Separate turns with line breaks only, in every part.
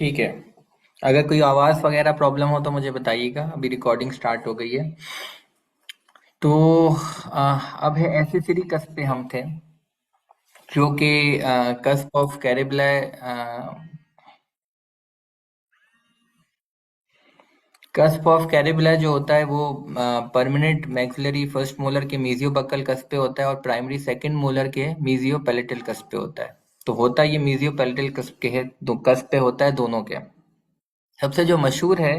ठीक है। अगर कोई आवाज़ वगैरह प्रॉब्लम हो तो मुझे बताइएगा। अभी रिकॉर्डिंग स्टार्ट हो गई है। तो अब है एसेसरी कस्प पे हम थे, जो कि कस्प ऑफ कैरिबला। कस्प ऑफ कैरिबला जो होता है वो परमानेंट मैक्सिलरी फर्स्ट मोलर के मीजियोबक्कल कस्प पे होता है और प्राइमरी सेकंड मोलर के मीजियो पैलेटल कस्प पे होता है। तो होता ये मीजियो पैलेटल कस्प के है, दो कस्प पे होता है दोनों के। सबसे जो मशहूर है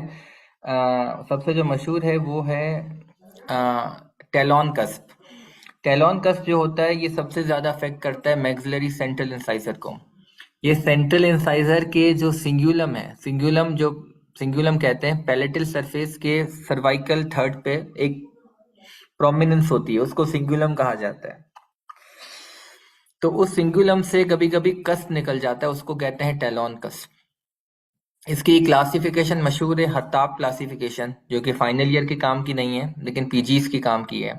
सबसे जो मशहूर है वो है टेलॉन कस्प। टेलॉन कस्प जो होता है ये सबसे ज्यादा अफेक्ट करता है मैक्सिलरी सेंट्रल इंसाइजर को। ये सेंट्रल इंसाइजर के जो सिंगुलम है, सिंगुलम कहते हैं पैलेटल सरफेस के सर्वाइकल थर्ड पे एक प्रोमिनेंस होती है, उसको सिंगुलम कहा जाता है। तो उस सिंगुलम से कभी कभी कस्प निकल जाता है, उसको कहते हैं टेलॉन कस्प। इसकी क्लासिफिकेशन मशहूर है, हत्ताब क्लासिफिकेशन, जो कि फाइनल ईयर के काम की नहीं है लेकिन पीजीज की काम की है।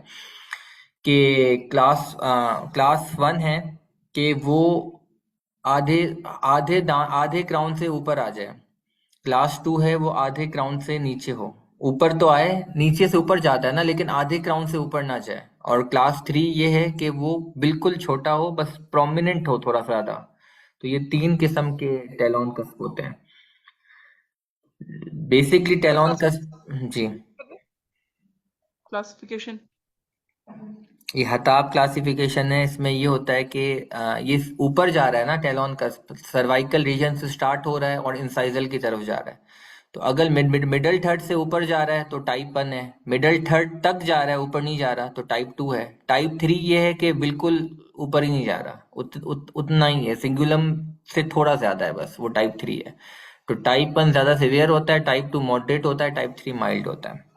कि क्लास वन है कि वो आधे आधे क्राउन से ऊपर आ जाए। क्लास टू है वो आधे क्राउन से नीचे हो, ऊपर तो आए, नीचे से ऊपर जाता है ना, लेकिन आधे क्राउन से ऊपर ना जाए। और क्लास थ्री ये है कि वो बिल्कुल छोटा हो, बस प्रोमिनेंट हो थोड़ा सा ज्यादा। तो ये तीन किस्म के टेलॉन कस्प होते हैं। बेसिकली टेलॉन
क्लास
का। जी।
क्लासिफिकेशन।
ये हताब क्लासिफिकेशन है। इसमें ये होता है कि ये ऊपर जा रहा है ना, टेलॉन का सर्वाइकल रीजन से स्टार्ट हो रहा है और इंसाइजल की तरफ जा रहा है। तो अगर मिडल थर्ड से ऊपर जा रहा है तो टाइप वन है, मिडल थर्ड तक जा रहा है ऊपर नहीं जा रहा तो टाइप टू है। टाइप थ्री ये है कि बिल्कुल ऊपर ही नहीं जा रहा, उतना ही है, सिंगुलम से थोड़ा ज्यादा है, बस वो टाइप थ्री है। तो टाइप वन ज्यादा सिवियर होता है, टाइप टू मॉडरेट होता है, टाइप थ्री माइल्ड होता है।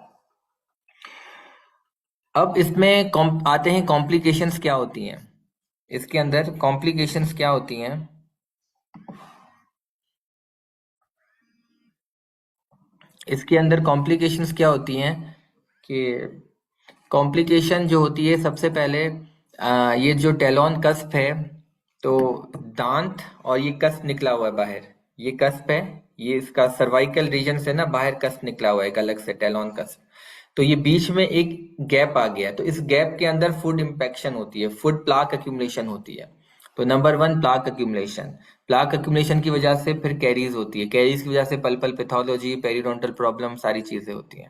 अब इसमें आते हैं कॉम्प्लिकेशंस क्या होती हैं। इसके अंदर कॉम्प्लिकेशंस क्या होती हैं। इसके अंदर कॉम्प्लिकेशंस क्या होती हैं कि कॉम्प्लिकेशन जो होती है सबसे पहले ये जो टेलॉन कस्प है, तो दांत और ये कस्प निकला हुआ है बाहर, ये कस्प है, ये इसका सर्वाइकल रीजन से ना बाहर कस्प निकला हुआ है एक अलग से टेलॉन कस्प। तो ये बीच में एक गैप आ गया, तो इस गैप के अंदर फूड इम्पेक्शन होती है, फूड प्लाक एक्यूमुलेशन होती है। तो number one plaque accumulation. Plaque accumulation की वजह से फिर कैरीज होती है, कैरीज की वजह से पल्पल पैथोलॉजी, पेरिडोंटल प्रॉब्लम, सारी चीजें होती हैं।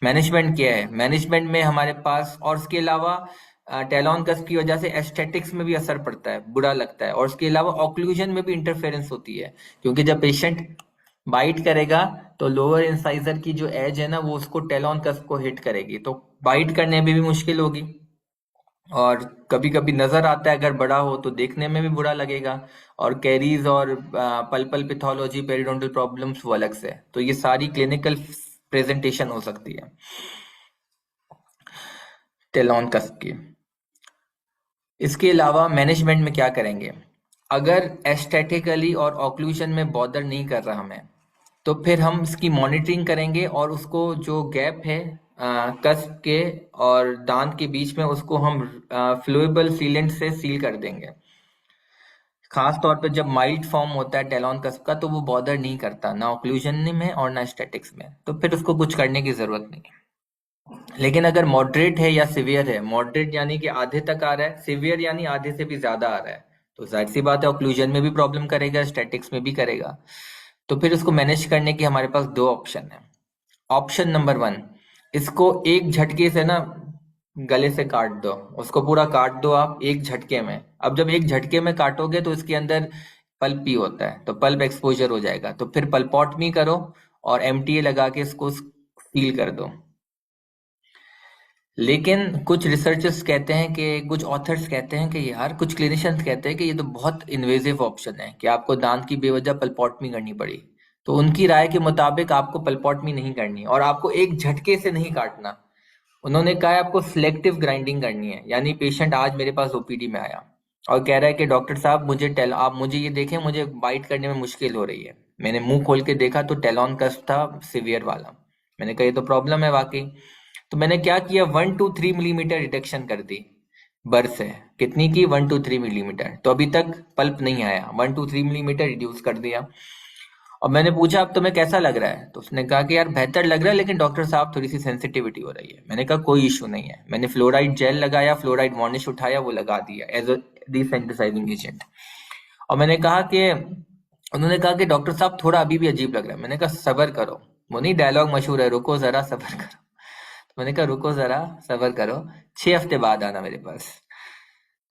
मैनेजमेंट क्या है, मैनेजमेंट में हमारे पास, और उसके अलावा टेलॉन कस्प की वजह से एस्थेटिक्स में भी असर पड़ता है, बुरा लगता है, और उसके अलावा ऑक्लूजन में भी इंटरफेरेंस होती है। क्योंकि जब पेशेंट बाइट करेगा तो लोअर इंसाइजर की जो एज है ना वो उसको टेलॉन कस्प को हिट करेगी, तो बाइट करने में भी मुश्किल होगी। और कभी कभी नजर आता है अगर बड़ा हो तो देखने में भी बुरा लगेगा। और कैरीज और पल्पल पैथोलॉजी, पेरिडोंटल प्रॉब्लम्स वो अलग से, तो ये सारी क्लिनिकल प्रेजेंटेशन हो सकती है टेलॉन कस्प की। इसके अलावा मैनेजमेंट में क्या करेंगे, अगर एस्थेटिकली और ऑक्लूजन में बॉदर नहीं कर रहा हमें, तो फिर हम इसकी मॉनिटरिंग करेंगे और उसको जो गैप है कस्प के और दांत के बीच में, उसको हम फ्लूएबल सीलेंट से सील कर देंगे। खास तौर पे जब माइल्ड फॉर्म होता है टेलॉन कस्प का तो वो बॉदर नहीं करता, ना ऑक्लूजन में और ना स्टैटिक्स में, तो फिर उसको कुछ करने की जरूरत नहीं है। लेकिन अगर मॉडरेट है या सिवियर है, मॉडरेट यानी कि आधे तक आ रहा है, सिवियर यानी आधे से भी ज्यादा आ रहा है, तो जाहिर सी बात है ऑक्लूजन में भी प्रॉब्लम करेगा, स्टैटिक्स में भी करेगा। तो फिर उसको मैनेज करने की हमारे पास दो ऑप्शन है। ऑप्शन नंबर वन, इसको एक झटके से ना गले से काट दो, उसको पूरा काट दो आप एक झटके में। अब जब एक झटके में काटोगे तो इसके अंदर पल्प ही होता है, तो पल्प एक्सपोजर हो जाएगा, तो फिर पल्पोटमी करो और एमटीए लगा के इसको सील कर दो। लेकिन कुछ रिसर्चर्स कहते हैं कि, कुछ ऑथर्स कहते हैं कि यार, कुछ क्लिनिशियंस कहते हैं कि ये तो बहुत इन्वेजिव ऑप्शन है कि आपको दांत की बेवजह पल्पोटमी करनी पड़ी। तो उनकी राय के मुताबिक आपको पल्पोटमी नहीं करनी और आपको एक झटके से नहीं काटना। उन्होंने कहा है आपको सिलेक्टिव ग्राइंडिंग करनी है। यानी पेशेंट आज मेरे पास ओपीडी में आया और कह रहा है कि डॉक्टर साहब मुझे टेल आप मुझे ये देखें, मुझे बाइट करने में मुश्किल हो रही है। मैंने मुंह खोल के देखा तो टेलॉन कस्प था, सिवियर वाला। मैंने कहा ये तो प्रॉब्लम है वाकई। तो मैंने क्या किया, 1 to 3 मिलीमीटर रिडक्शन कर दी बर से। कितनी की, 1 to 3 मिलीमीटर। तो अभी तक पल्प नहीं आया, 1 to 3 मिलीमीटर रिड्यूस कर दिया। और मैंने पूछा अब तुम्हें कैसा लग रहा है, तो उसने कहा कि यार बेहतर लग रहा है, लेकिन डॉक्टर साहब थोड़ी सी सेंसिटिविटी हो रही है। मैंने कहा कोई इशू नहीं है। मैंने फ्लोराइड जेल लगाया, फ्लोराइड वार्निश उठाया, वो लगा दिया एज अ डिसेंसिटाइजिंग एजेंट। और मैंने कहा कि उन्होंने कहा कि डॉक्टर साहब थोड़ा अभी भी अजीब लग रहा है। मैंने कहा सब्र करो, वो नहीं डायलॉग मशहूर है, रुको जरा सब्र करो। तो मैंने कहा रुको जरा सब्र करो, 6 हफ्ते बाद आना मेरे पास।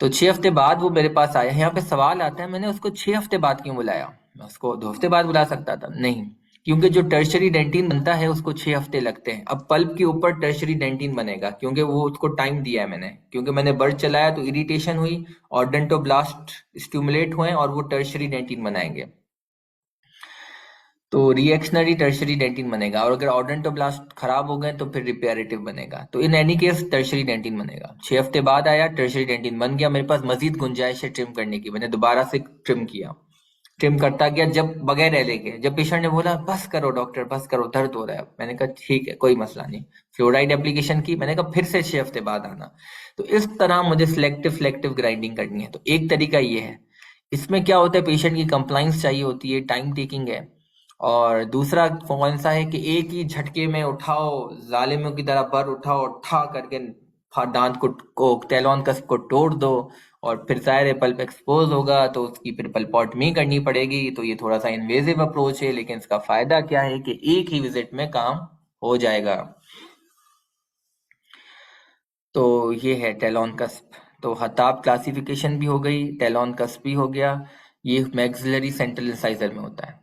तो 6 हफ्ते बाद वो मेरे पास आया। यहाँ पे सवाल आता है, मैंने उसको 6 हफ्ते बाद क्यों बुलाया? मैं उसको 2 हफ्ते बाद बुला सकता था। नहीं, क्योंकि जो टर्शरी डेंटिन बनता है उसको 6 हफ्ते लगते हैं। अब पल्प के ऊपर टर्शरी डेंटिन बनेगा, क्योंकि वो उसको टाइम दिया है मैंने, क्योंकि मैंने बर्ड चलाया तो इरिटेशन हुई और डेंटोब्लास्ट स्टिमुलेट हुए और वो टर्शरी डेंटिन बनाएंगे। तो रिएक्शनरी टर्शरी डेंटिन बनेगा, और अगर ऑडेंटोब्लास्ट खराब हो गए तो फिर रिपेयरेटिव बनेगा। तो in any case tertiary dentine बनेगा। 6 हफ्ते बाद आया, टर्शरी डेंटिन बन गया। मेरे पास मजीद गुंजाइश है ट्रिम करने की, मैंने दोबारा से ट्रिम किया, ट्रिम करता गया, जब बगैर एले के। जब पेशेंट ने बोला बस करो डॉक्टर बस करो, दर्द हो रहा है, मैंने कहा ठीक है कोई मसला नहीं। फ्लोराइड एप्लीकेशन की, मैंने कहा फिर से 6 हफ्ते बाद आना। तो इस तरह मुझे सिलेक्टिव ग्राइंडिंग करनी है। तो एक तरीका ये है। इसमें क्या होता है, पेशेंट की कंप्लाइंस चाहिए होती है, टाइम टेकिंग है। और दूसरा कौन सा है कि एक ही झटके में उठाओ, जालिमों की तरह पर उठाओ, ठा करके दांत को टेलोन कस्प को तोड़ दो, और फिर जाहिर है पल्प एक्सपोज होगा तो उसकी फिर पल्पोटमी करनी पड़ेगी। तो ये थोड़ा सा इन्वेजिव अप्रोच है, लेकिन इसका फायदा क्या है कि एक ही विजिट में काम हो जाएगा। तो ये है टेलोन कस्प। तो हताब क्लासिफिकेशन भी हो गई, टेलोन कस्प भी हो गया। ये मैक्सिलरी सेंट्रल इंसाइजर में होता है।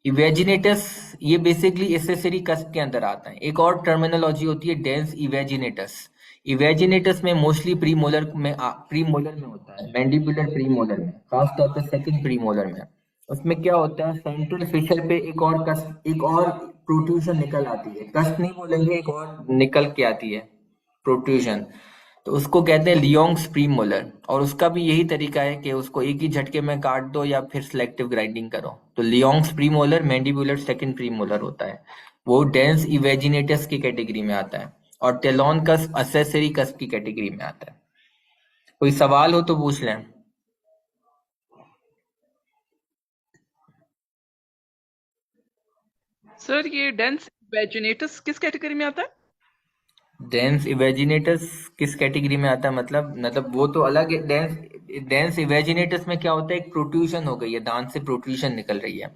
इवेजिनेटस, ये बेसिकली एसेसरी कस्प के अंदर आता है। एक और टर्मिनोलॉजी होती है डेंस इवेजिनेटस। इवेजिनेटस में मोस्टली प्रीमोलर में होता है, मैंडिबुलर प्रीमोलर में, खास तौर पे सेकंड प्रीमोलर में। उसमें क्या होता है, सेंट्रल फिशर पे एक और कस्प, एक और प्रोट्रूशन निकल आती है। कस्प नहीं बोलेंगे, एक और निकल के आती है प्रोट्रूशन। तो उसको कहते हैं लियोंग्स प्रीमोलर, और उसका भी यही तरीका है कि उसको एक ही झटके में काट दो या फिर सिलेक्टिव ग्राइंडिंग करो। तो लियोंग्स प्रीमोलर मैंडिबुलर सेकंड प्रीमोलर होता है, वो डेंस इवेजिनेटस की कैटेगरी में आता है। और टेलोन कस्प असेसरी कस्प की कैटेगरी में आता है। कोई सवाल हो तो पूछ लें।
सर ये डेंस वेजिनेटस किस कैटेगरी में आता है?
डेंस इवेजिनेटस किस कैटेगरी में आता है, मतलब वो तो अलग है। डेंस डेंस इवेजिनेटस में क्या होता है, एक प्रोट्रूशन हो गई है, दांत से प्रोट्रूशन निकल रही है।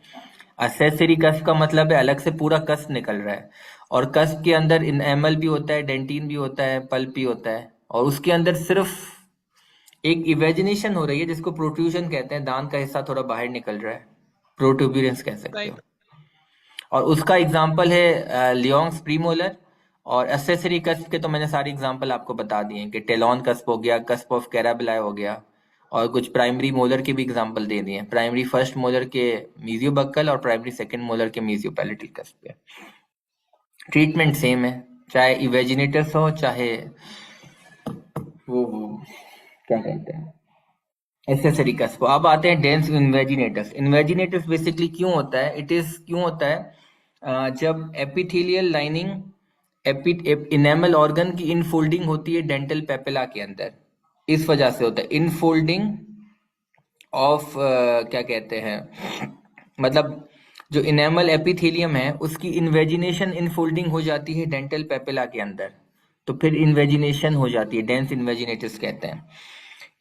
असेसरी कस्प का मतलब है अलग से पूरा कस्प निकल रहा है। और कस्प के अंदर इनेमल भी होता है, डेंटिन भी होता है, पल्प भी होता है, और उसके अंदर सिर्फ एक इवेजिनेशन हो रही है, जिसको प्रोट्रूशन कहते हैं। दांत का हिस्सा थोड़ा बाहर निकल रहा है, प्रोट्यूबरेंस कह सकते हो।
राइट।
और उसका एग्जाम्पल है लियोंग्स प्रीमोलर। और एसेसरी कस्प के तो मैंने सारे एग्जाम्पल आपको बता दिए हैं, कि टेलॉन कस्प हो गया, कस्प ऑफ कैराबिलाई हो गया, और कुछ प्राइमरी मोलर के भी एग्जाम्पल दे दिए हैं, प्राइमरी फर्स्ट मोलर के मीजियोबक्कल और प्राइमरी सेकंड मोलर के मीजियोपैलेटल कस्प पे। ट्रीटमेंट सेम है, चाहे इवेजिनेटस हो चाहे वो क्या कहते हैं एसेसरी कस्प को। अब आते हैं डेंस इन्वेजिनेटस। इन्वेजिनेटस बेसिकली क्यों होता है, क्यों होता है जब एपिथेलियल लाइनिंग इनेमल ऑर्गन की इनफोल्डिंग होती है डेंटल पेपिला के अंदर, इस वजह से होता है इनफोल्डिंग ऑफ क्या कहते हैं, मतलब जो इनेमल एपिथेलियम है उसकी इन्वेजिनेशन इनफोल्डिंग हो जाती है डेंटल पेपिला के अंदर, तो फिर इन्वेजिनेशन हो जाती है, डेंस इन्वेजिनेटिस कहते हैं।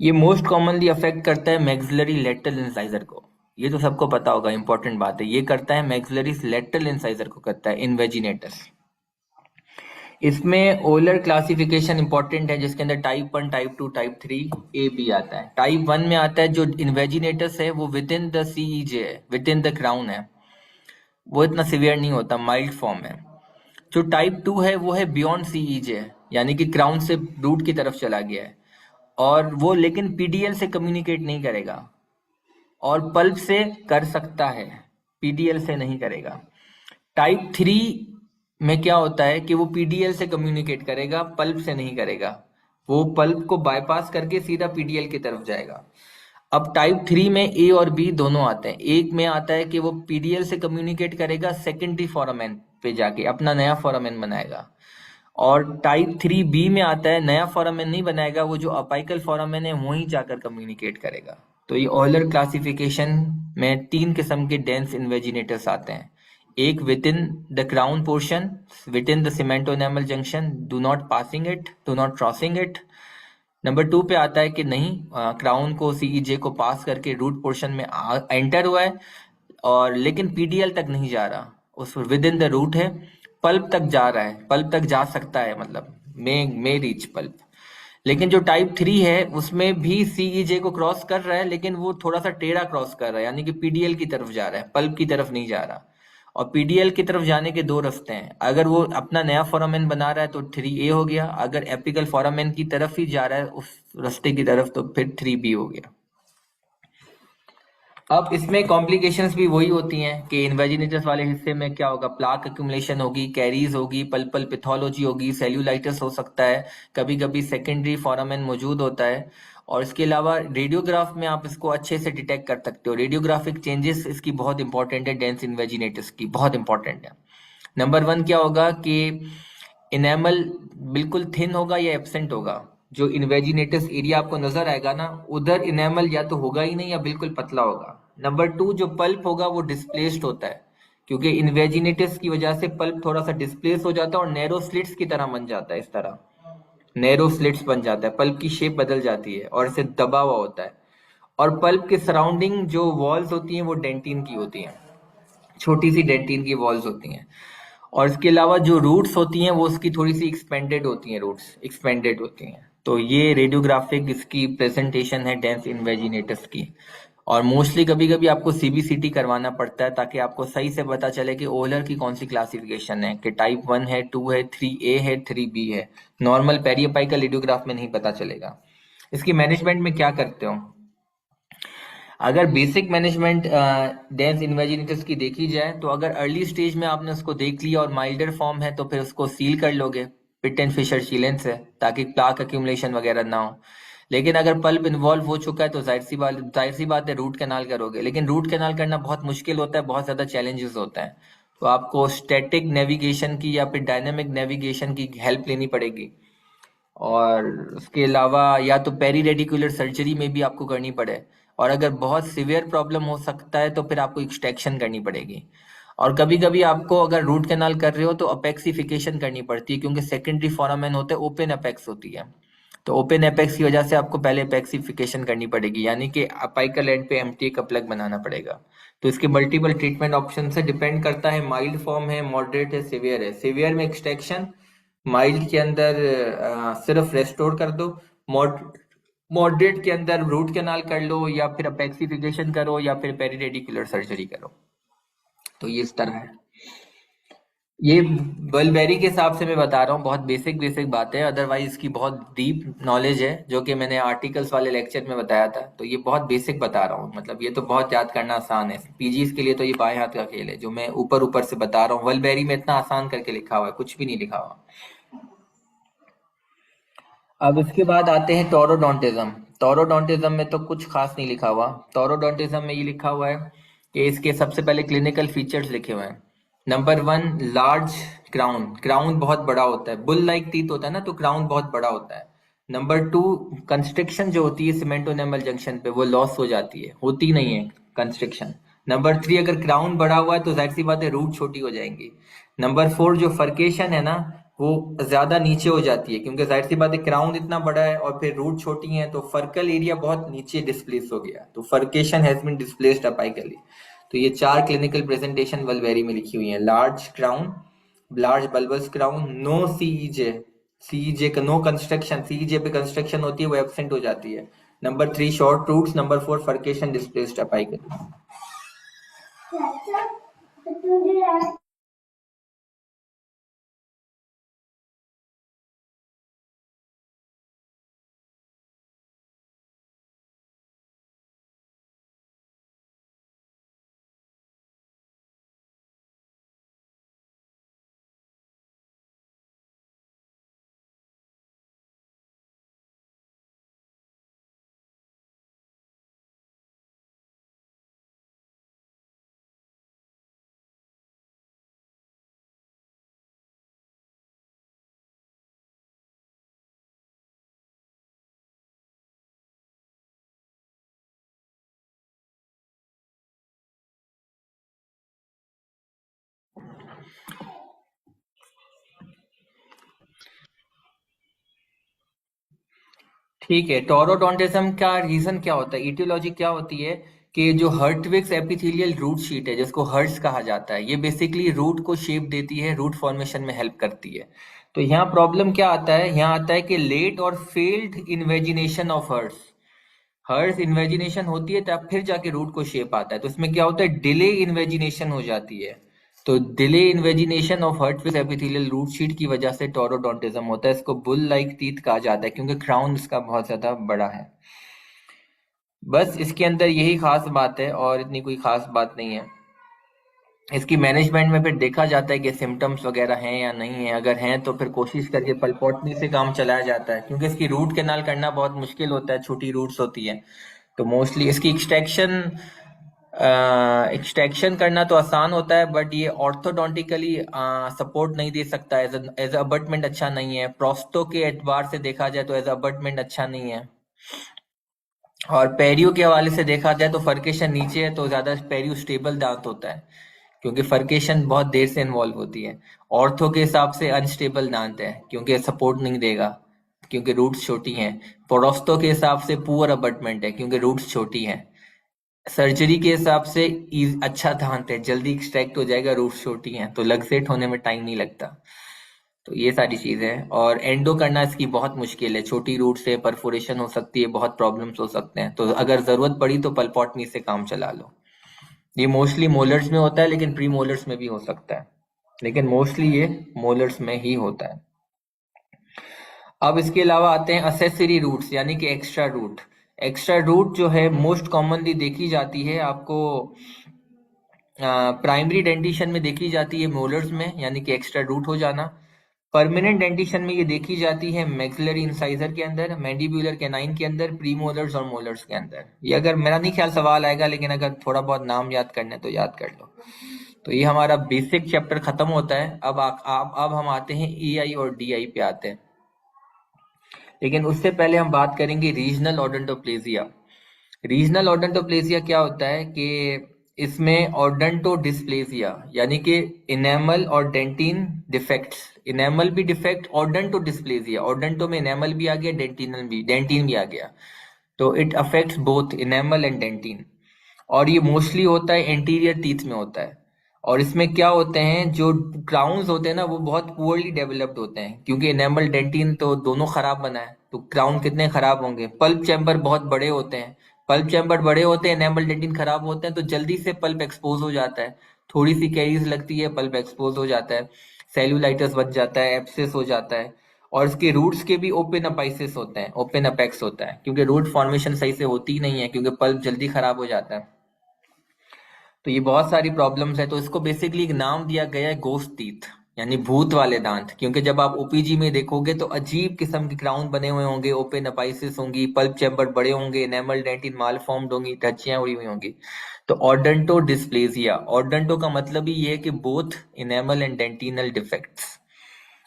ये मोस्ट कॉमनली अफेक्ट करता है मैक्सिलरी लेटरल इंसाइजर को। ये तो सबको पता होगा, इंपॉर्टेंट बात है, ये करता है मैक्सिलरी लेटरल इंसाइजर को करता है इन्वेजिनेटस। इसमें ओलर क्लासिफिकेशन इंपॉर्टेंट है, जिसके अंदर type 1, type 2, type 3, A B आता है। टाइप 1 में आता है जो इन्वेजिनेटस है वो विद इन द सीईजे है, विद इन द क्राउन है, वो इतना सिवियर नहीं होता, माइल्ड फॉर्म है। जो टाइप 2 है वो है बियॉन्ड सीईजे, यानी कि क्राउन से रूट की तरफ चला गया है, और वो लेकिन पीडीएल से कम्युनिकेट नहीं करेगा, और पल्प से कर सकता है, पीडीएल से नहीं करेगा। टाइप 3 में क्या होता है कि वो पीडीएल से कम्युनिकेट करेगा, पल्प से नहीं करेगा, वो पल्प को बाईपास करके सीधा पीडीएल की तरफ जाएगा। अब टाइप 3 में ए और बी दोनों आते हैं। एक में आता है कि वो पीडीएल से कम्युनिकेट करेगा, सेकेंडरी फोरामेन पे जाके अपना नया फोरामेन बनाएगा। और टाइप 3 बी में आता है नया फोरामेन नहीं बनाएगा, वो जो अपाइकल फोरामेन है वहीं जाकर कम्युनिकेट करेगा। तो ये ऑयलर क्लासिफिकेशन में 3 किस्म के डेंस इन्वेजिनेटर्स आते हैं। एक within the crown portion, within the cemento enamel junction, do not passing it, do not crossing it. Number 2 पे आता है कि नहीं, क्राउन को सीईजे को पास करके रूट पोर्शन में एंटर हुआ है और लेकिन पीडीएल तक नहीं जा रहा, उस विद इन द रूट है, पल्प तक जा रहा है, पल्प तक जा सकता है, मतलब मे रीच पल्प। लेकिन जो टाइप 3 है उसमें भी सीईजे को क्रॉस कर रहा है, लेकिन वो थोड़ा सा टेढ़ा क्रॉस कर रहा है, यानी कि पीडीएल की तरफ जा रहा है, पल्प की तरफ नहीं जा रहा। और पीडीएल की तरफ जाने के 2 रास्ते हैं, अगर वो अपना नया फोरामेन बना रहा है तो 3A हो गया, अगर एपिकल फोरामेन की तरफ ही जा रहा है उस रास्ते की तरफ तो फिर 3B हो गया। अब इसमें कॉम्प्लिकेशंस भी वही होती हैं कि इन्वेजिनेटस वाले हिस्से में क्या होगा, प्लाक एक्यूमुलेशन होगी, कैरीज होगी, पल्पल पैथोलॉजी होगी, सेल्यूलाइटिस हो सकता है, कभी कभी सेकेंडरी फोरामेन मौजूद होता है। और इसके अलावा रेडियोग्राफ में आप इसको अच्छे से डिटेक्ट कर सकते हो, रेडियोग्राफिक चेंजेस इसकी बहुत इंपॉर्टेंट है, डेंस इन्वेजिनेटिस की बहुत इंपॉर्टेंट है। नंबर 1 क्या होगा कि इनेमल बिल्कुल थिन होगा या एब्सेंट होगा। जो इन्वेजिनेटिस एरिया आपको नजर आएगा ना, उधर इनेमल या तो होगा ही नहीं या बिल्कुल पतला होगा। नंबर 2 जो पल्प होगा वो डिस्प्लेस्ड होता है, क्योंकि इन्वेजिनेटिस की वजह से पल्प थोड़ा सा डिस्प्लेस हो जाता है और नैरो स्लिट्स की तरह बन जाता है, इस तरह नैरो स्लिट्स बन जाता है, पल्प की शेप बदल जाती है और इसे दबा हुआ होता है। और पल्प के सराउंडिंग जो वॉल्स होती हैं वो डेंटिन की होती हैं, छोटी सी डेंटिन की वॉल्स होती हैं। और इसके अलावा जो रूट्स होती हैं वो उसकी थोड़ी सी एक्सपेंडेड होती हैं, रूट्स एक्सपेंडेड होती हैं। तो ये रेडियोग्राफिक इसकी प्रेजेंटेशन है डेंस इन्वेजिनेटिस की। और मोस्टली कभी कभी आपको सीबीसीटी करवाना पड़ता है ताकि आपको सही से पता चले कि ओलर की कौन सी क्लासिफिकेशन है, कि टाइप 1 है, 2 है, 3A है, 3B है। नॉर्मल पेरियोपाइकल रेडियोग्राफ में नहीं पता चलेगा। इसकी मैनेजमेंट में क्या करते हो, अगर बेसिक मैनेजमेंट डेंस इन्वेजिनेटिस की देखी जाए तो अगर अर्ली स्टेज में आपने उसको देख लिया और माइल्डर फॉर्म है तो फिर उसको सील कर लोगे पिट एंड फिशर सीलेंट से, ताकि प्लाक एक्यूमुलेशन वगैरह ना हो। लेकिन अगर पल्प इन्वॉल्व हो चुका है तो जाहिर सी बात है रूट कैनाल करोगे, लेकिन रूट कैनाल करना बहुत मुश्किल होता है, बहुत ज्यादा चैलेंजेस होते हैं। तो आपको स्टैटिक नेविगेशन की या फिर डायनेमिक नेविगेशन की हेल्प लेनी पड़ेगी। और उसके अलावा या तो पेरी रेडिकुलर सर्जरी में भी आपको करनी पड़े, और अगर बहुत सिवियर प्रॉब्लम हो सकता है तो फिर आपको एक्सट्रैक्शन करनी पड़ेगी। और कभी कभी आपको अगर रूट कैनाल कर रहे हो तो अपेक्सिफिकेशन करनी पड़ती है, क्योंकि सेकेंडरी फोरामेन होते हैं, ओपन अपेक्स होती है। तो ओपन अपेक्स की वजह से आपको पहले अपेक्सिफिकेशन करनी पड़ेगी, यानी कि अपाइकल एंड पे एम्प्टी का प्लग बनाना पड़ेगा। तो इसके मल्टीपल ट्रीटमेंट ऑप्शन से डिपेंड करता है, माइल्ड फॉर्म है, मॉडरेट है, सिवियर है। सिवियर में एक्सट्रैक्शन, माइल्ड के अंदर सिर्फ रेस्टोर कर दो, मॉडरेट के अंदर रूट कैनाल कर लो या फिर अपेक्सिफिकेशन करो या फिर पेरीरेडिकुलर सर्जरी करो। तो ये इस तरह है। ये बलबेरी के हिसाब से मैं बता रहा हूँ, बहुत बेसिक बेसिक बात है, अदरवाइज इसकी बहुत डीप नॉलेज है जो कि मैंने आर्टिकल्स वाले लेक्चर में बताया था। तो ये बहुत बेसिक बता रहा हूँ, मतलब ये तो बहुत याद करना आसान है, पीजीज के लिए तो ये बाएं हाथ का खेल है जो मैं ऊपर ऊपर से बता रहा हूँ। बलबेरी में इतना आसान करके लिखा हुआ है, कुछ भी नहीं लिखा हुआ। अब इसके बाद आते हैं टोरोडोंटिज्म। टोरोडोंटिज्म में तो कुछ खास नहीं लिखा हुआ। टोरोडोंटिज्म में ये लिखा हुआ है कि इसके सबसे पहले क्लिनिकल फीचर्स लिखे हुए हैं। नंबर 1, लार्ज क्राउन, क्राउन बहुत बड़ा होता है, बुल लाइक टीथ होता है ना, तो क्राउन बहुत बड़ा होता है। नंबर 2, कंस्ट्रिक्शन जो होती है सीमेंटो एनामल जंक्शन पे वो लॉस हो जाती है, होती नहीं है कंस्ट्रिक्शन। नंबर 3, अगर क्राउन बड़ा हुआ है तो जाहिर सी बात है रूट छोटी हो जाएंगी। नंबर 4, जो फर्केशन है ना वो ज्यादा नीचे हो जाती है, क्योंकि जाहिर सी बात है क्राउन इतना बड़ा है और फिर रूट छोटी है, तो फर्कल एरिया बहुत नीचे डिस्प्लेस हो गया, तो फर्केशन हैज बीन डिस्प्लेस्ड अपाइकली। तो ये 4 क्लिनिकल प्रेजेंटेशन वल्वेरी में लिखी हुई है। Large crown, large bulbous crown, no CEJ, CEJ का नो कंस्ट्रक्शन, सीईजे पे कंस्ट्रक्शन होती है वो एब्सेंट हो जाती है। Number 3, short roots. Number 4, furcation displaced apically. ठीक है, टोरोडोंटिज्म का रीजन क्या होता है, इटियोलॉजी क्या होती है कि जो हर्टविक्स एपिथेलियल रूट शीट है जिसको हर्ट्स कहा जाता है, ये बेसिकली रूट को शेप देती है, रूट फॉर्मेशन में हेल्प करती है। तो यहाँ प्रॉब्लम क्या आता है, यहाँ आता है कि लेट और failed invagination of Hertwig's. Hertwig's invagination होती है तब फिर जाके रूट को शेप आता है, तो इसमें क्या होता है, डिले इन्वेजिनेशन हो जाती है। तो delay invagination of Hertwig's epithelial root sheath की वजह से टोरोडोंटिज्म होता है। इसको बुल लाइक टीथ कहा जाता है क्योंकि क्राउन इसका बहुत ज्यादा बड़ा है। बस इसके अंदर यही खास बात है और इतनी कोई खास बात नहीं है। इसकी मैनेजमेंट में फिर देखा जाता है कि सिम्टम्स वगैरह हैं या नहीं है, अगर हैं तो फिर कोशिश करके पल्पोटमी से काम चलाया जाता है क्योंकि इसकी रूट कैनाल करना बहुत मुश्किल होता है, छोटी रूट्स होती हैं। तो मोस्टली इसकी एक्सट्रैक्शन करना तो आसान होता है, बट ये ऑर्थोडोंटिकली सपोर्ट नहीं दे सकता, एज अबटमेंट अच्छा नहीं है। प्रोस्टो के एतबार से देखा जाए तो एज अबटमेंट अच्छा नहीं है। और पेरियो के हवाले से देखा जाए तो फर्केशन नीचे है तो ज्यादा पेरियो स्टेबल दांत होता है क्योंकि फर्केशन बहुत देर से इन्वॉल्व होती है। ऑर्थो के हिसाब से अनस्टेबल दांत है क्योंकि सपोर्ट नहीं देगा, क्योंकि रूट्स छोटी हैं। पोरोस्टो के हिसाब से पुअर अबटमेंट है क्योंकि रूट्स छोटी हैं। सर्जरी के हिसाब से अच्छा दांत है, जल्दी एक्सट्रैक्ट हो जाएगा, रूट्स छोटी हैं तो लग्सेट होने में टाइम नहीं लगता। तो ये सारी चीजें हैं और एंडो करना इसकी बहुत मुश्किल है, छोटी रूट से परफोरेशन हो सकती है, बहुत प्रॉब्लम्स हो सकते हैं। तो अगर जरूरत पड़ी तो पल्पोटमी से काम चला लो। ये मोस्टली मोलर्स में होता है लेकिन प्री मोलर्स में भी हो सकता है, लेकिन मोस्टली ये मोलर्स में ही होता है। अब इसके अलावा आते हैं असेसरी रूट्स यानी कि एक्स्ट्रा रूट। एक्स्ट्रा रूट जो है मोस्ट कॉमनली देखी जाती है आपको प्राइमरी डेंटिशन में देखी जाती है, मोलर्स में यानी कि एक्स्ट्रा रूट हो जाना। परमानेंट डेंटिशन में ये देखी जाती है मैक्सिलरी इंसाइजर के अंदर, मैंडिब्यूलर कैनाइन के अंदर, प्रीमोलर्स और मोलर्स के अंदर। ये अगर मेरा नहीं ख्याल सवाल आएगा, लेकिन अगर थोड़ा बहुत नाम याद करना है तो याद कर लो। तो ये हमारा बेसिक चैप्टर खत्म होता है। अब हम आते हैं EI और DI पे आते हैं, लेकिन उससे पहले हम बात करेंगे रीजनल ओडोंटोप्लेजिया। रीजनल ओडोंटोप्लेजिया क्या होता है कि इसमें ओडोंटो डिस्प्लेजिया यानी कि इनेमल और डेंटिन डिफेक्ट्स, इनेमल भी डिफेक्ट, ओडोंटो डिस्प्लेजिया, ओडोंटो में इनेमल भी आ गया, डेंटिन भी आ गया। तो it affects both enamel and dentine और ये मोस्टली होता है एंटीरियर टीथ में होता है। और इसमें क्या होते हैं, जो क्राउन्स होते हैं ना वो बहुत पुअरली डेवलप्ड होते हैं क्योंकि एनेमल डेंटिन तो दोनों खराब बना है, तो क्राउन कितने खराब होंगे। पल्प चैम्बर बहुत बड़े होते हैं, पल्प चैम्बर बड़े होते हैं, एनेमल डेंटिन खराब होते हैं, तो जल्दी से पल्प एक्सपोज हो जाता है, थोड़ी सी कैरीज लगती है, पल्प एक्सपोज हो जाता है, सेल्यूलाइटिस बन जाता है, एब्सेस हो जाता है। और इसके रूट्स के भी ओपन अपाइसिस होते हैं, ओपन अपेक्स होता है क्योंकि रूट फॉर्मेशन सही से होती ही नहीं है क्योंकि पल्प जल्दी खराब हो जाता है। तो ये बहुत सारी प्रॉब्लम्स है। तो इसको बेसिकली एक नाम दिया गया है गोस्ट टीथ यानी भूत वाले दांत, क्योंकि जब आप OPG में देखोगे तो अजीब किस्म के क्राउन बने हुए होंगे, ओपन अपाइसिस होंगी, पल्प चैम्बर बड़े होंगे, एनेमल डेंटिन माल फॉर्म्ड होंगी, धज्जियां उड़ी हुई होंगी। तो ऑर्डंटो डिस्प्लेजिया, ऑर्डंटो का मतलब ही ये है कि बोथ इनेमल एंड डेंटिनल डिफेक्ट्स,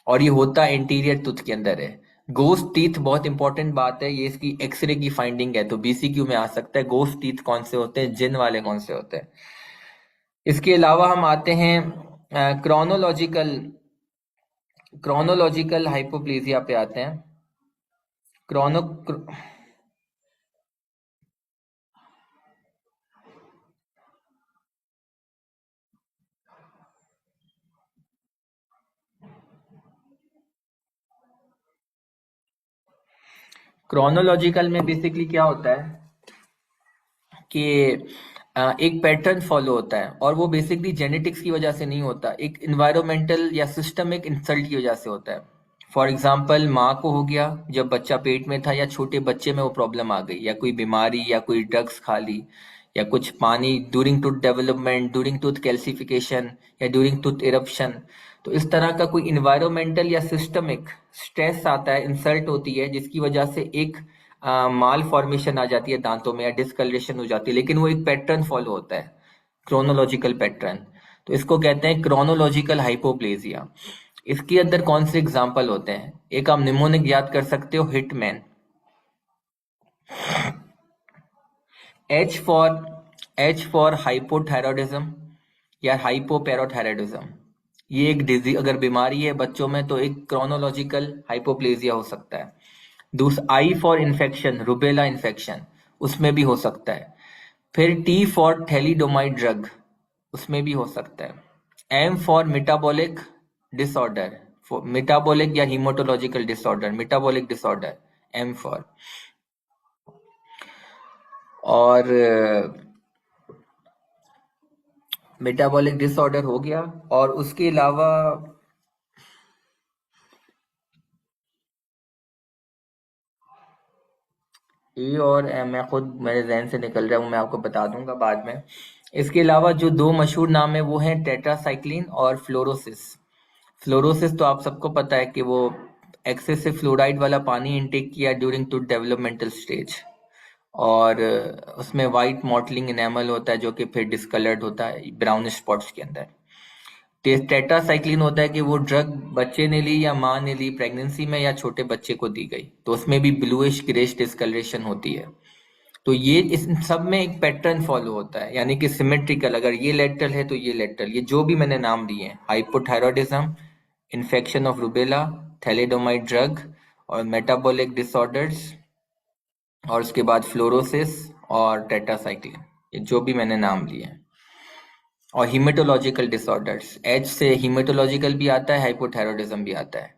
और ये होता इंटीरियर टूथ के अंदर है। गोस्ट टीथ बहुत इंपॉर्टेंट बात है, ये इसकी एक्सरे की फाइंडिंग है, तो BCQ में आ सकता है गोस्ट टीथ कौन से होते हैं, जिन वाले कौन से होते हैं। इसके अलावा हम आते हैं क्रोनोलॉजिकल हाइपोप्लेजिया पे आते हैं। क्रोनो क्रोनोलॉजिकल में बेसिकली क्या होता है कि एक पैटर्न फॉलो होता है और वो बेसिकली जेनेटिक्स की वजह से नहीं होता, एक इन्वायरमेंटल या सिस्टमिक इंसल्ट की वजह से होता है। फॉर एग्जाम्पल माँ को हो गया जब बच्चा पेट में था, या छोटे बच्चे में वो प्रॉब्लम आ गई, या कोई बीमारी, या कोई ड्रग्स खा ली, या कुछ पानी during tooth development, during tooth calcification, या ड्यूरिंग टूथ इरप्शन। तो इस तरह का कोई इन्वायरमेंटल या सिस्टमिक स्ट्रेस आता है, इंसल्ट होती है, जिसकी वजह से एक माल फॉर्मेशन आ जाती है दांतों में या डिस्कलरेशन हो जाती है, लेकिन वो एक पैटर्न फॉलो होता है, क्रोनोलॉजिकल पैटर्न। तो इसको कहते हैं क्रोनोलॉजिकल हाइपोप्लेजिया। इसके अंदर कौन से एग्जाम्पल होते हैं, एक आप निमोनिक याद कर सकते हो, हिटमैन, एच फॉर हाइपोथायरॉयडिज्म या हाइपोपैराथायरॉयडिज्म, ये एक डिजीज, अगर बीमारी है बच्चों में तो एक क्रोनोलॉजिकल हाइपोप्लेजिया हो सकता है। दूसरा I for infection, rubella infection, उसमें भी हो सकता है। फिर टी फॉर थैलीडोमाइड ड्रग, उसमें भी हो सकता है। M for metabolic disorder, metabolic या haematological disorder, metabolic disorder, M for. और मेटाबॉलिक डिसऑर्डर हो गया। और उसके अलावा ई और एम, मैं खुद मेरे जहन से निकल रहा हूँ, मैं आपको बता दूंगा बाद में। इसके अलावा जो दो मशहूर नाम है वो हैं टेट्रासाइक्लिन और फ्लोरोसिस। फ्लोरोसिस तो आप सबको पता है कि वो एक्सेसिव फ्लोराइड वाला पानी इनटेक किया ड्यूरिंग टू डेवलपमेंटल स्टेज, और उसमें वाइट मॉटलिंग इनेमल होता है जो कि फिर डिस्कलर्ड होता है ब्राउनिश स्पॉट्स के अंदर। टेट्रासाइक्लिन होता है कि वो ड्रग बच्चे ने ली या माँ ने ली प्रेगनेंसी में या छोटे बच्चे को दी गई, तो उसमें भी ब्लूइश ग्रेश डिस्कलरेशन होती है। तो ये इस सब में एक पैटर्न फॉलो होता है, यानी कि सिमेट्रिकल, अगर ये लेटरल है तो ये लेटरल, ये जो भी मैंने नाम दिए हैं, hypothyroidism, infection of rubella, thalidomide drug, और मेटाबॉलिक डिसऑर्डर्स, और उसके बाद फ्लोरोसिस और टेट्रासाइक्लिन, ये जो भी मैंने नाम लिए हैं। और हीमेटोलॉजिकल डिसऑर्डर्स, एच से हीमेटोलॉजिकल भी आता है, हाइपोथायरॉयडिज्म भी आता है।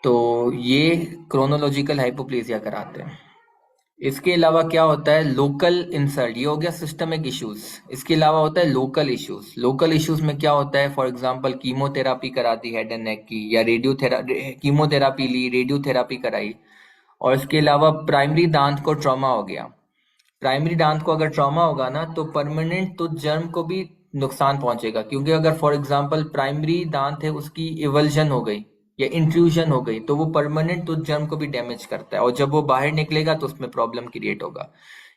तो ये क्रोनोलॉजिकल हाइपोप्लेजिया कराते हैं। इसके अलावा क्या होता है, लोकल इंसल्ट, ये हो गया सिस्टमिक इश्यूज। इसके अलावा होता है लोकल इश्यूज। लोकल इश्यूज में क्या होता है, फॉर एग्जांपल कीमोथेरापी करा दी हेड एंड नेक की, या कीमोथेरापी ली, रेडियोथेरापी कराई। और इसके अलावा प्राइमरी दांत को ट्रॉमा हो गया। प्राइमरी दांत को अगर ट्रॉमा होगा ना तो परमानेंट टूथ जर्म को भी नुकसान पहुंचेगा, क्योंकि अगर फॉर एग्जांपल प्राइमरी दांत है उसकी इवल्जन हो गई या इंट्रूजन हो गई तो वो परमानेंट टूथ जर्म को भी डैमेज करता है, और जब वो बाहर निकलेगा तो उसमें प्रॉब्लम क्रिएट होगा।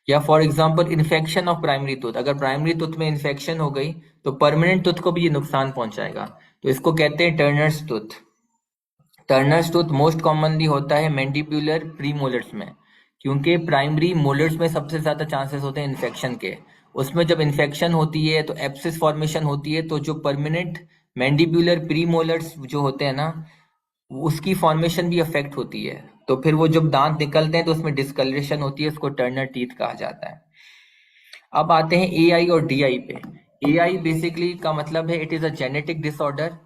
या for example infection of primary tooth, अगर प्राइमरी टूथ में इन्फेक्शन हो गई तो परमानेंट टूथ को भी ये नुकसान पहुंचाएगा। तो इसको कहते हैं Turners tooth. Turners tooth most commonly होता है मैंडिबुलर प्रीमोलर्स में, क्योंकि प्राइमरी मोलर्स में सबसे ज्यादा चांसेस होते हैं इन्फेक्शन के। उसमें जब इन्फेक्शन होती है तो एब्सिस फॉर्मेशन होती है, तो जो परमानेंट मैंडिबुलर प्रीमोलर्स जो होते हैं ना, उसकी फॉर्मेशन भी अफेक्ट होती है। तो फिर वो जब दांत निकलते हैं तो उसमें डिस्कलरेशन होती है, उसको टर्नर टीथ कहा जाता है। अब आते हैं एआई और डीआई पे। एआई बेसिकली का मतलब है it is a genetic disorder,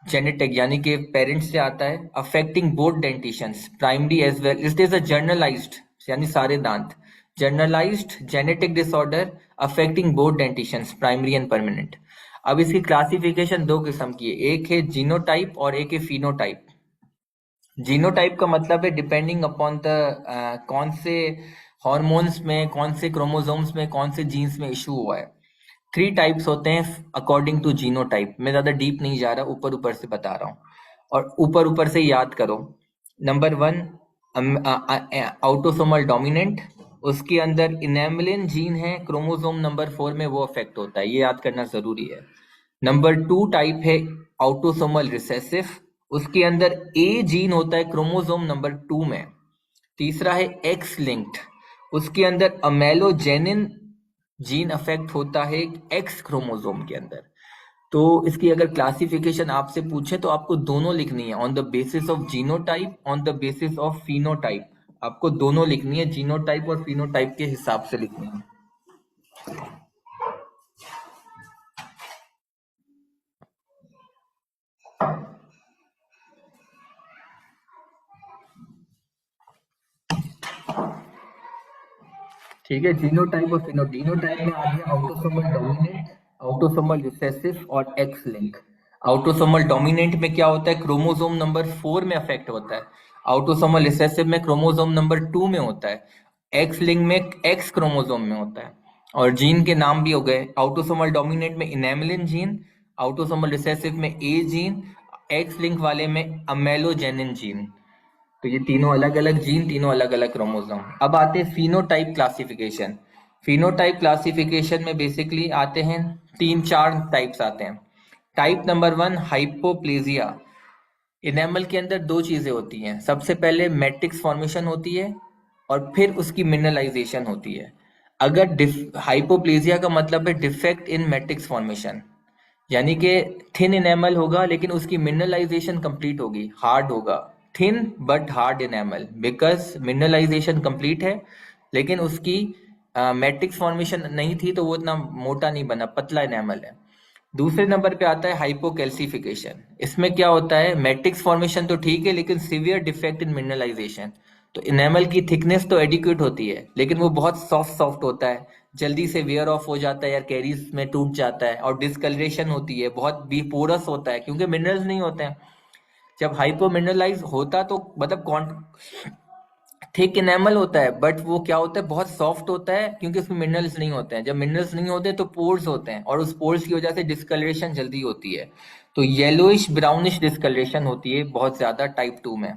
genetic यानी कि पेरेंट्स से आता है, affecting both dentitions primary as well. It is a generalised, यानी सारे दांत, generalised genetic disorder affecting both dentitions primary and permanent. अब इसकी क्लासिफिकेशन दो किस्म की है, एक है जीनोटाइप और एक है फिनोटाइप। जीनोटाइप का मतलब है डिपेंडिंग अपॉन द कौन से हॉर्मोन्स में, कौन से क्रोमोसोम्स में, कौन से जीन्स में इशू हुआ है। 3 टाइप्स होते हैं अकॉर्डिंग टू जीनोटाइप। मैं ज्यादा डीप नहीं जा रहा, ऊपर ऊपर से बता रहा हूँ, और ऊपर ऊपर से याद करो। नंबर 1 ऑटोसोमल डोमिनेंट, उसके अंदर इनेमलिन जीन है, क्रोमोसोम नंबर 4 में वो अफेक्ट होता है, ये याद करना जरूरी है। नंबर 2 टाइप है ऑटोसोमल रिसेसिव, उसके अंदर ए जीन होता है क्रोमोसोम नंबर 2 में। तीसरा है एक्स लिंक्ड, उसके अंदर अमेलोजेनिन जीन अफेक्ट होता है एक्स क्रोमोसोम के अंदर। तो इसकी अगर क्लासिफिकेशन आपसे पूछे तो आपको दोनों लिखनी है, on the basis of genotype, on the basis of phenotype. आपको दोनों लिखनी है, जीनोटाइप और फिनोटाइप के हिसाब से लिखनी है। ठीक है, जीनोटाइप और फिनोटाइप में आ गया ऑटोसोमल डोमिनेंट, ऑटोसोमल रिसेसिव और एक्स लिंक। ऑटोसोमल डोमिनेंट में क्या होता है, क्रोमोसोम नंबर 4 में अफेक्ट होता है। ऑटोसोमल रिसेसिव में क्रोमोसोम नंबर 2 में होता है। एक्स लिंक में एक्स क्रोमोसोम में होता है। और जीन के नाम भी हो गए, ऑटोसोमल डोमिनेंट में इनेमिलिन जीन, ऑटोसोमल रिसेसिव में ए जीन, एक्स लिंक वाले में अमेलोजेनिन जीन। तो ये तीनों अलग अलग जीन, तीनों अलग अलग क्रोमोसोम। अब आते हैं फिनोटाइप क्लासिफिकेशन। फिनोटाइप क्लासिफिकेशन में बेसिकली आते हैं 3-4 टाइप्स आते हैं। Type number 1 hypoplasia. इनेमल के अंदर दो चीजें होती हैं, सबसे पहले मैट्रिक्स फॉर्मेशन होती है और फिर उसकी मिनरलाइजेशन होती है। अगर हाइपोप्लेजिया का मतलब है डिफेक्ट इन मैट्रिक्स फॉर्मेशन, यानी कि थिन इनेमल होगा लेकिन उसकी मिनरलाइजेशन कंप्लीट होगी, हार्ड होगा, thin but hard enamel, because mineralisation complete है लेकिन उसकी मैट्रिक्स फॉर्मेशन नहीं थी तो वो इतना मोटा नहीं बना, पतला इनेमल है। दूसरे नंबर पे आता है हाइपोकैल्सिफिकेशन। इसमें क्या होता है, मैट्रिक्स फॉर्मेशन तो ठीक है लेकिन सीवियर डिफेक्ट इन मिनरलाइजेशन। तो इनेमल की थिकनेस तो एडिक्वेट होती है लेकिन वो बहुत सॉफ्ट सॉफ्ट होता है, जल्दी से वेयर ऑफ हो जाता है या कैरीज में टूट जाता है, और डिस्कलरेशन होती है, बहुत भी पोरस होता है क्योंकि मिनरल्स नहीं होते हैं। जब हाइपो मिनरलाइज होता तो मतलब थिक इनेमल होता है बट वो क्या होता है, बहुत सॉफ्ट होता है क्योंकि उसमें मिनरल्स नहीं होते हैं। जब मिनरल्स नहीं होते तो पोर्स होते हैं और उस पोर्स की वजह से डिस्कलरेशन जल्दी होती है। तो येलोइश ब्राउनिश डिस्कलरेशन होती है बहुत ज्यादा टाइप 2 में।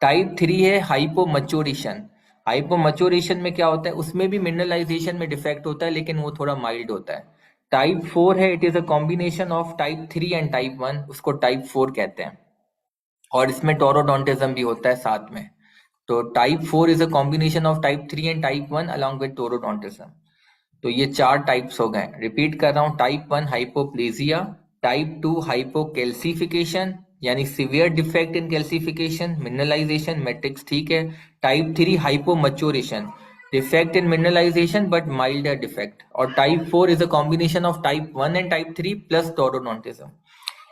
टाइप 3 है हाइपोमैच्योरेशन। हाइपोमैच्योरेशन में क्या होता है, उसमें भी मिनरलाइजेशन में डिफेक्ट होता है लेकिन वो थोड़ा माइल्ड होता है। टाइप 4 है, it is a combination of type 3 and type 1, उसको टाइप 4 कहते हैं। और इसमें टोरोडोंटिज्म भी होता है साथ में। तो type 4 is a combination of type 3 and type 1 along with taurodontism. तो ये चार टाइप्स हो गए, रिपीट कर रहा हूँ। टाइप 1 हाइपोप्लेजिया, टाइप 2 हाइपोकैल्सिफिकेशन यानी severe defect in calcification, mineralisation matrix ठीक है। Type 3 hypomaturation, defect in mineralisation but milder defect. और type 4 is a combination of type 1 and type 3 plus taurodontism.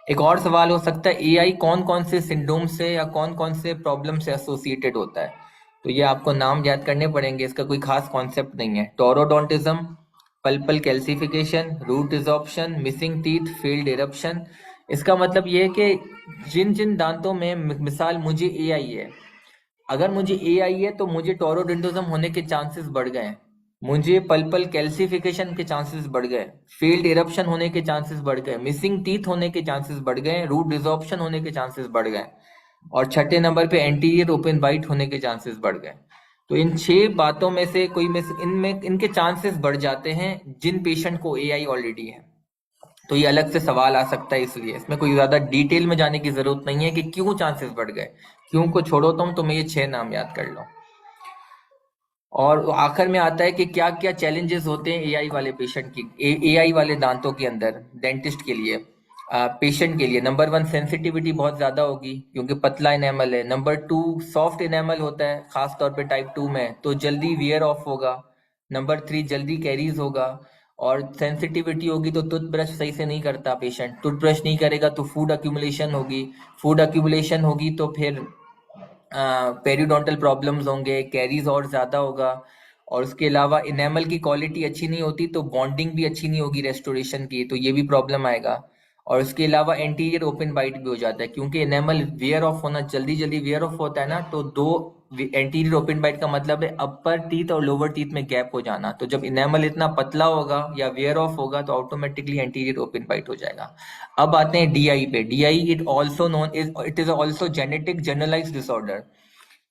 एक और सवाल हो सकता है, एआई कौन कौन से सिंड्रोम से या कौन कौन से प्रॉब्लम से एसोसिएटेड होता है। तो ये आपको नाम याद करने पड़ेंगे, इसका कोई खास कॉन्सेप्ट नहीं है। Taurodontism, pulpal calcification, root resorption, missing teeth, failed eruption. इसका मतलब ये है कि जिन जिन दांतों में मिसाल मुझे एआई है, अगर मुझे एआई है तो मुझे टोरोडोंटिज्म होने के चांसेस बढ़ गए हैं, मुझे पल्पल कैल्सिफिकेशन के चांसेस बढ़ गए, फील्ड इरप्शन होने के चांसेस बढ़ गए, मिसिंग टीथ होने के चांसेस बढ़ गए, रूट डिसॉर्प्शन होने के चांसेस बढ़ गए, और छठे नंबर पे एंटीरियर ओपन बाइट होने के चांसेस बढ़ गए। तो इन 6 बातों में से कोई में से इनमें इनके चांसेस बढ़ जाते हैं जिन पेशेंट को एआई ऑलरेडी है। तो ये अलग से सवाल आ सकता है, इसलिए इसमें कोई ज्यादा डिटेल में जाने की जरूरत नहीं है कि क्यों चांसेस बढ़ गए। क्यों को छोड़ो तुम ये 6 नाम याद कर लो। और आखिर में आता है कि क्या क्या चैलेंजेस होते हैं एआई वाले पेशेंट की, एआई वाले दांतों के अंदर डेंटिस्ट के लिए, पेशेंट के लिए। नंबर 1 सेंसिटिविटी बहुत ज्यादा होगी क्योंकि पतला इनेमल है। नंबर 2 सॉफ्ट इनेमल होता है खास तौर पे टाइप 2 में, तो जल्दी वियर ऑफ होगा। नंबर 3 जल्दी कैरीज होगा। और सेंसिटिविटी होगी तो टूथब्रश सही से नहीं करता पेशेंट, टूथब्रश नहीं करेगा तो फूड अक्यूमुलेशन होगी, फूड अक्यूमुलेशन होगी तो फिर पेरियोडोंटल प्रॉब्लम्स होंगे, कैरीज और ज्यादा होगा। और उसके अलावा इनेमल की क्वालिटी अच्छी नहीं होती तो बॉन्डिंग भी अच्छी नहीं होगी रेस्टोरेशन की, तो ये भी प्रॉब्लम आएगा। और उसके अलावा एंटीरियर ओपन बाइट भी हो जाता है क्योंकि इनेमल वियर ऑफ होना, जल्दी जल्दी वियर ऑफ होता है ना, तो दो एंटीरियर ओपन बाइट का मतलब है अपर टीथ और लोअर टीथ में गैप हो जाना। तो जब इनेमल इतना पतला होगा या वियर ऑफ होगा तो ऑटोमेटिकली एंटीरियर ओपन बाइट हो जाएगा। अब आते हैं डीआई पे। DI it is also genetic generalised disorder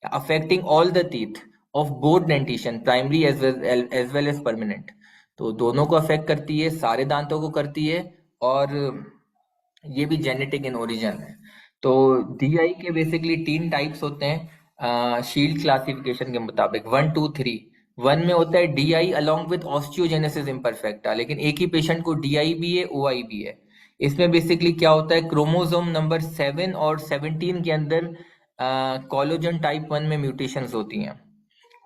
affecting all the teeth of both dentition, primary as well as permanent। तो दोनों को अफेक्ट करती है, सारे दांतों को करती है, और ये भी जेनेटिक इन ओरिजिन है। तो डीआई के बेसिकली 3 टाइप्स होते हैं शील्ड क्लासिफिकेशन के मुताबिक, 1 2 3। 1 में होता है DI along with osteogenesis imperfecta, लेकिन एक ही पेशेंट को डीआई भी है ओआई भी है। इसमें बेसिकली क्या होता है, क्रोमोसोम नंबर 7 और 17 के अंदर कोलोजन टाइप 1 में म्यूटेशंस होती हैं।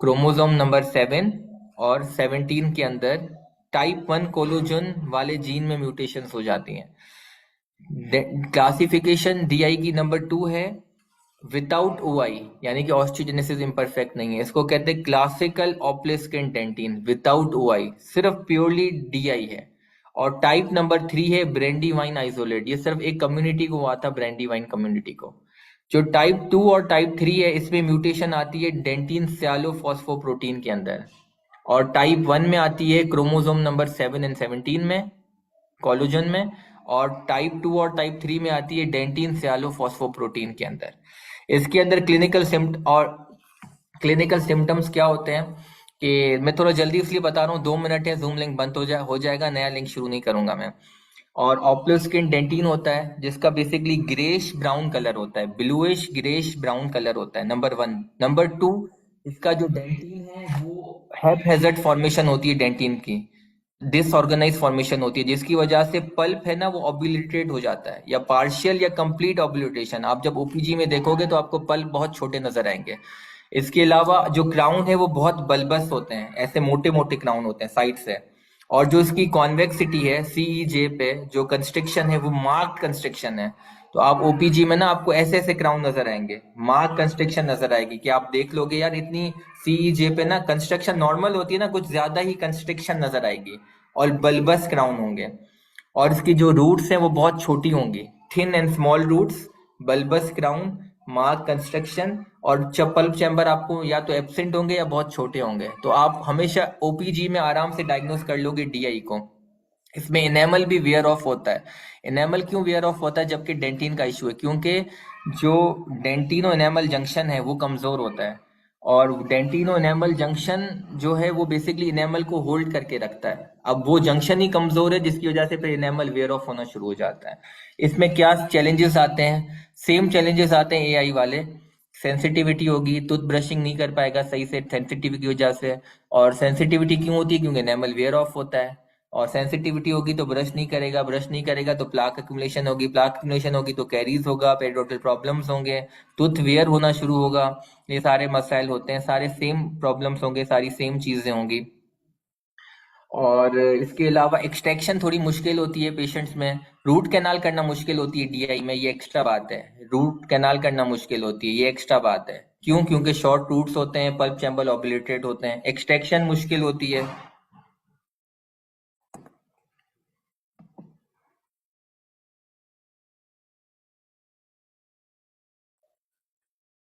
क्रोमोसोम नंबर 7 और 17 के अंदर टाइप 1 कोलोजन वाले जीन में म्यूटेशंस हो जाती हैं। क्लासिफिकेशन डीआई की नंबर 2 है विदाउट ओआई, यानी कि ऑस्टियोजेनेसिस इम्परफेक्ट नहीं है, इसको कहते हैं क्लासिकल ऑप्लेस्किन डेंटिन विदाउट ओआई, सिर्फ प्योरली डीआई है। और टाइप नंबर 3 है ब्रेंडीवाइन आइसोलेट, ये सिर्फ एक कम्युनिटी को हुआ था, ब्रेंडीवाइन कम्युनिटी को। जो टाइप 2 और टाइप 3 है इसमें म्यूटेशन आती है डेंटिन सियालोफॉस्फोप्रोटीन के अंदर, और टाइप 1 में आती है क्रोमोसोम नंबर 7 एंड 17 में, कोलोजन में। और टाइप 2 और टाइप 3 में आती है डेंटिन सियालोफॉस्फोप्रोटीन के अंदर। इसके अंदर क्लिनिकल सिम्टम्स क्या होते हैं कि मैं थोड़ा जल्दी इसलिए बता रहा हूँ, 2 मिनट है, जूम लिंक बंद हो जाएगा, नया लिंक शुरू नहीं करूंगा मैं। और ऑप्लोस्किन डेंटिन होता है जिसका बेसिकली ग्रेश ब्राउन कलर होता है, ब्लूइश ग्रेश ब्राउन कलर होता है, नंबर 1। नंबर 2, इसका जो डेंटिन है वो हैप्पैज़ार्ड फॉर्मेशन होती है डेंटिन की, डिसऑर्गेनाइज फॉर्मेशन होती है, जिसकी वजह से पल्प है ना वो ऑब्लिटरेट हो जाता है, या पार्शियल या कंप्लीट ऑब्लिटरेशन। आप जब ओपीजी में देखोगे तो आपको पल्प बहुत छोटे नजर आएंगे। इसके अलावा जो क्राउन है वो बहुत बल्बस होते हैं, ऐसे मोटे मोटे क्राउन होते हैं साइड से। और जो इसकी कॉन्वेक्सिटी है सीईजे पे, जो कंस्ट्रक्शन है वो मार्क्ड कंस्ट्रक्शन है। तो आप ओपीजी में ना आपको ऐसे ऐसे क्राउन नजर आएंगे, मार्क कंस्ट्रक्शन नजर आएगी, कि आप देख लोगे यार इतनी सीईजे पे ना कंस्ट्रक्शन नॉर्मल होती है ना, कुछ ज्यादा ही कंस्ट्रक्शन नजर आएगी, और बल्बस क्राउन होंगे। और इसकी जो रूट्स हैं वो बहुत छोटी होंगी, thin and small roots, bulbous crown, marked constriction, और पल्प चैम्बर आपको या तो एब्सेंट होंगे या बहुत छोटे होंगे। तो आप हमेशा ओपीजी में आराम से डायग्नोस कर लोगे डीआई को। इसमें इनेमल भी वेयर ऑफ होता है। इनेमल क्यों वेयर ऑफ होता है जबकि डेंटिन का इशू है? क्योंकि जो डेंटिनो इनेमल जंक्शन है वो कमजोर होता है, और डेंटिनो इनेमल जंक्शन जो है वो बेसिकली इनेमल को होल्ड करके रखता है। अब वो जंक्शन ही कमजोर है, जिसकी वजह से फिर इनेमल वेयर ऑफ होना शुरू हो जाता है। इसमें क्या चैलेंजेस आते हैं? सेम चैलेंजेस आते हैं एआई वाले। सेंसिटिविटी होगी, टूथ ब्रशिंग नहीं कर पाएगा सही से सेंसिटिविटी की वजह से। और सेंसिटिविटी क्यों होती है? क्योंकि इनेमल वेयर ऑफ होता है। और सेंसिटिविटी होगी तो ब्रश नहीं करेगा, ब्रश नहीं करेगा तो प्लाक एक्यूमुलेशन होगी, प्लाक एक्यूमुलेशन होगी तो कैरीज होगा, पेरिडोंटल प्रॉब्लम्स होंगे, टूथ वेयर होना शुरू होगा। ये सारे मसाइल होते हैं, सारे सेम प्रॉब्लम्स होंगे, सारी सेम चीजें होंगी। और इसके अलावा एक्सट्रैक्शन थोड़ी मुश्किल होती है पेशेंट्स में। रूट कैनाल करना मुश्किल होती है डीआई में, ये एक्स्ट्रा बात है। रूट कैनाल करना मुश्किल होती है, ये एक्स्ट्रा बात है। क्यों? क्योंकि शॉर्ट रूट्स होते हैं, पल्प चैम्बर ऑब्लिटरेट होते हैं। एक्सट्रैक्शन मुश्किल होती है,